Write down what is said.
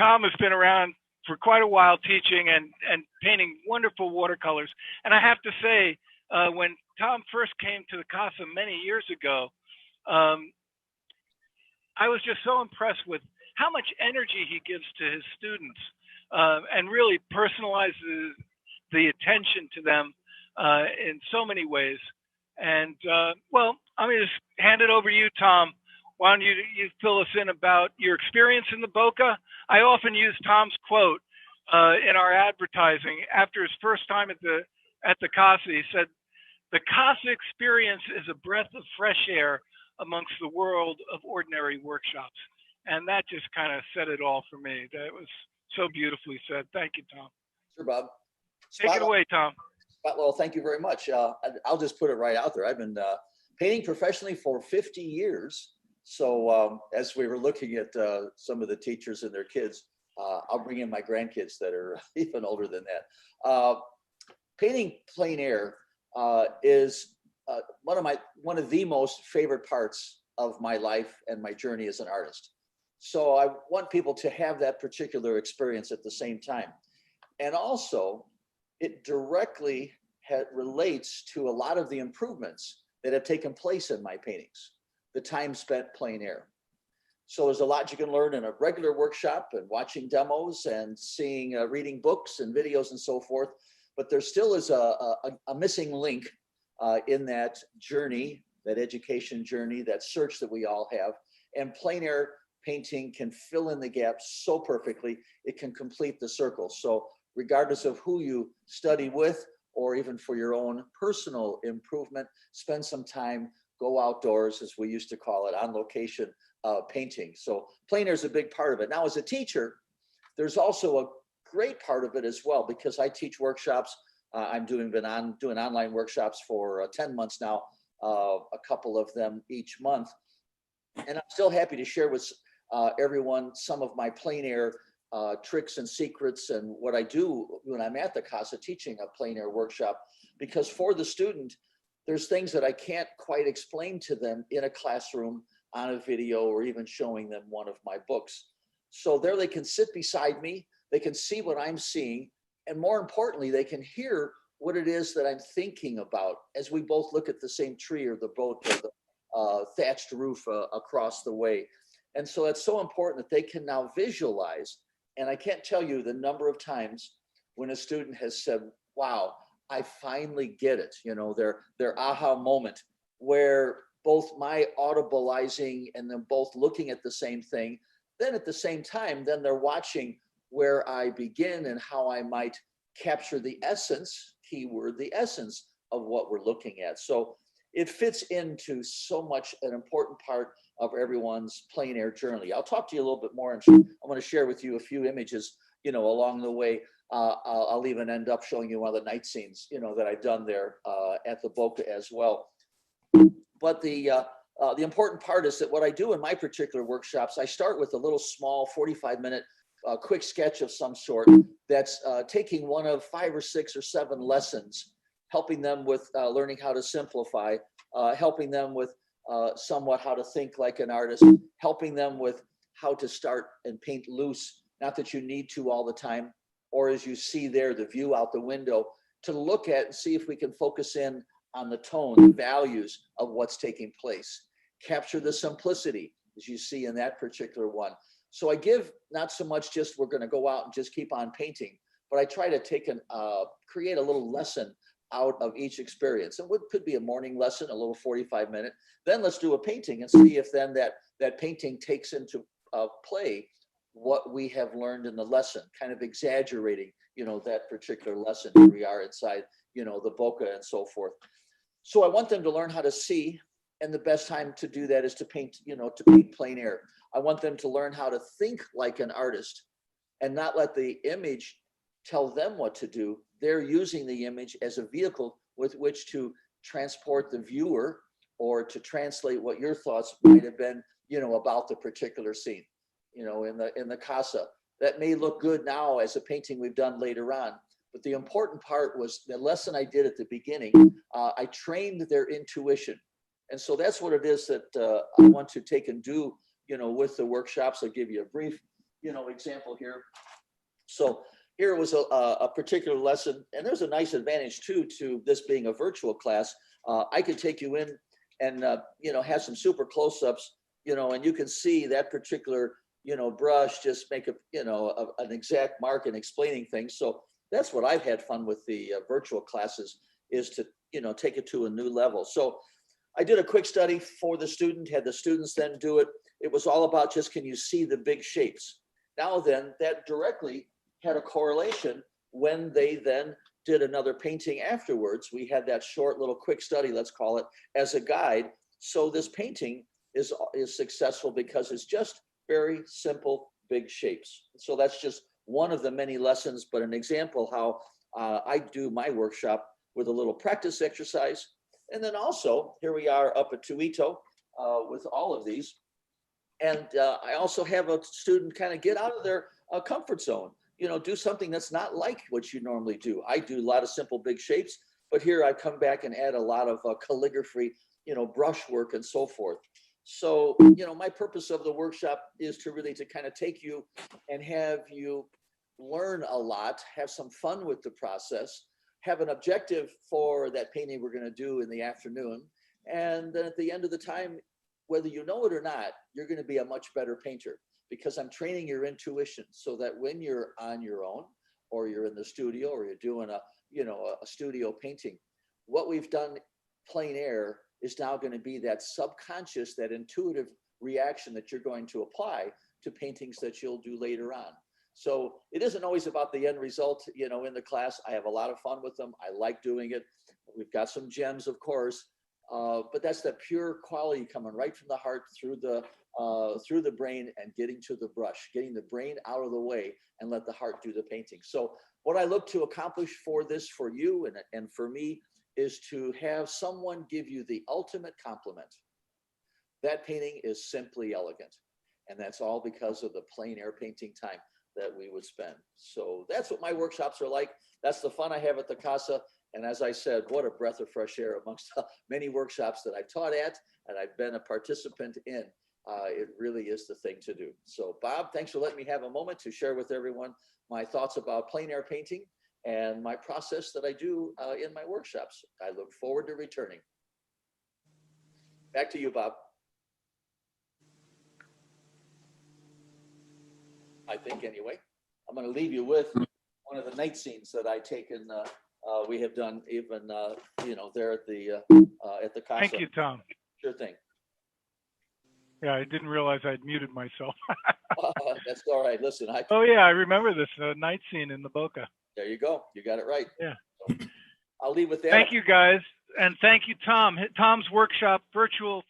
Tom has been around for quite a while teaching and painting wonderful watercolors. And I have to say, when Tom first came to the Casa many years ago, I was just so impressed with how much energy he gives to his students, and really personalizes the attention to them in so many ways. And well, I'm going to just hand it over to you, Tom. Why don't you fill us in about your experience in the Boca? I often use Tom's quote in our advertising after his first time at the Casa. He said, "The Casa experience is a breath of fresh air amongst the world of ordinary workshops." And that just kind of said it all for me. That was so beautifully said. Thank you, Tom. Sure, Bob. Take it away, Tom. Well, thank you very much. I'll just put it right out there. I've been painting professionally for 50 years. So as we were looking at some of the teachers and their kids, I'll bring in my grandkids that are even older than that. Painting plein air is one of the most favorite parts of my life and my journey as an artist. So I want people to have that particular experience at the same time. And also, it directly relates to a lot of the improvements that have taken place in my paintings, the time spent plein air. So there's a lot you can learn in a regular workshop and watching demos and seeing, reading books and videos and so forth. But there still is a missing link in that journey, that education journey, that search that we all have. And plein air painting can fill in the gaps so perfectly, it can complete the circle. So regardless of who you study with, or even for your own personal improvement, spend some time, go outdoors, as we used to call it, on location painting. So plein air is a big part of it. Now, as a teacher, there's also a great part of it as well, because I teach workshops. I'm doing online workshops for 10 months now, a couple of them each month. And I'm still happy to share with everyone some of my plein air tricks and secrets and what I do when I'm at the Casa teaching a plein air workshop, because for the student, there's things that I can't quite explain to them in a classroom, on a video, or even showing them one of my books. So there they can sit beside me, they can see what I'm seeing, and more importantly, they can hear what it is that I'm thinking about as we both look at the same tree or the boat or the thatched roof across the way. And so it's so important that they can now visualize. And I can't tell you the number of times when a student has said, wow, I finally get it. You know, their aha moment, where both my audibleizing and them both looking at the same thing, then at the same time, then they're watching where I begin and how I might capture the essence, keyword, the essence of what we're looking at. So it fits into so much an important part of everyone's plein air journey. I'll talk to you a little bit more, and I'm going to share with you a few images, you know, along the way. I'll even end up showing you one of the night scenes, you know, that I've done there at the Boca as well. But the important part is that what I do in my particular workshops, I start with a little small 45-minute quick sketch of some sort that's taking one of 5 or 6 or 7 lessons, helping them with learning how to simplify, helping them with somewhat how to think like an artist, helping them with how to start and paint loose, not that you need to all the time, or as you see there, the view out the window, to look at and see if we can focus in on the tone, the values of what's taking place. Capture the simplicity, as you see in that particular one. So I give not so much just we're going to go out and just keep on painting, but I try to take create a little lesson out of each experience. And what could be a morning lesson, a little 45-minute. Then let's do a painting and see if then that painting takes into play what we have learned in the lesson, kind of exaggerating, you know, that particular lesson. Here we are inside, you know, the Boca and so forth. So I want them to learn how to see, and the best time to do that is to paint, you know, to paint plein air. I want them to learn how to think like an artist and not let the image tell them what to do. They're using the image as a vehicle with which to transport the viewer or to translate what your thoughts might have been, you know, about the particular scene, you know, in the Casa. That may look good now as a painting we've done later on, but the important part was the lesson I did at the beginning. I trained their intuition. And so that's what it is that I want to take and do, you know, with the workshops. I'll give you a brief example here. So here was a particular lesson, and there's a nice advantage too to this being a virtual class. I could take you in and have some super close-ups, and you can see that particular brush just make an exact mark and explaining things. So that's what I've had fun with the virtual classes, is to take it to a new level. So I did a quick study for the student, had the students then do it. It was all about just, can you see the big shapes? Now then, that directly had a correlation when they then did another painting afterwards. We had that short little quick study, let's call it, as a guide. So this painting is successful because it's just very simple, big shapes. So that's just one of the many lessons, but an example how I do my workshop with a little practice exercise. And then also, here we are up at Tuito with all of these. And I also have a student kind of get out of their comfort zone, do something that's not like what you normally do. I do a lot of simple, big shapes, but here I come back and add a lot of calligraphy, brush work and so forth. So, my purpose of the workshop is to really to kind of take you and have you learn a lot, have some fun with the process, have an objective for that painting we're going to do in the afternoon. And then at the end of the time, whether you know it or not, you're going to be a much better painter, because I'm training your intuition so that when you're on your own, or you're in the studio, or you're doing a studio painting, what we've done plein air is now going to be that subconscious, that intuitive reaction that you're going to apply to paintings that you'll do later on. So it isn't always about the end result, in the class. I have a lot of fun with them. I like doing it. We've got some gems, of course, but that's the pure quality coming right from the heart through the brain and getting to the brush, getting the brain out of the way and let the heart do the painting. So what I look to accomplish for you and for me is to have someone give you the ultimate compliment. That painting is simply elegant. And that's all because of the plein air painting time that we would spend. So that's what my workshops are like. That's the fun I have at the Casa. And as I said, what a breath of fresh air amongst the many workshops that I've taught at and I've been a participant in. It really is the thing to do. So Bob, thanks for letting me have a moment to share with everyone my thoughts about plein air painting and my process that I do in my workshops. I look forward to returning. Back to you, Bob. I think anyway. I'm going to leave you with one of the night scenes that I take in. We have done even there at the Casa. Thank you, Tom. Sure thing. Yeah, I didn't realize I'd muted myself. That's all right. Listen, oh yeah, I remember this night scene in the Boca. There you go. You got it right. Yeah. So I'll leave with that. Thank you, guys, and thank you, Tom. Tom's workshop, virtual.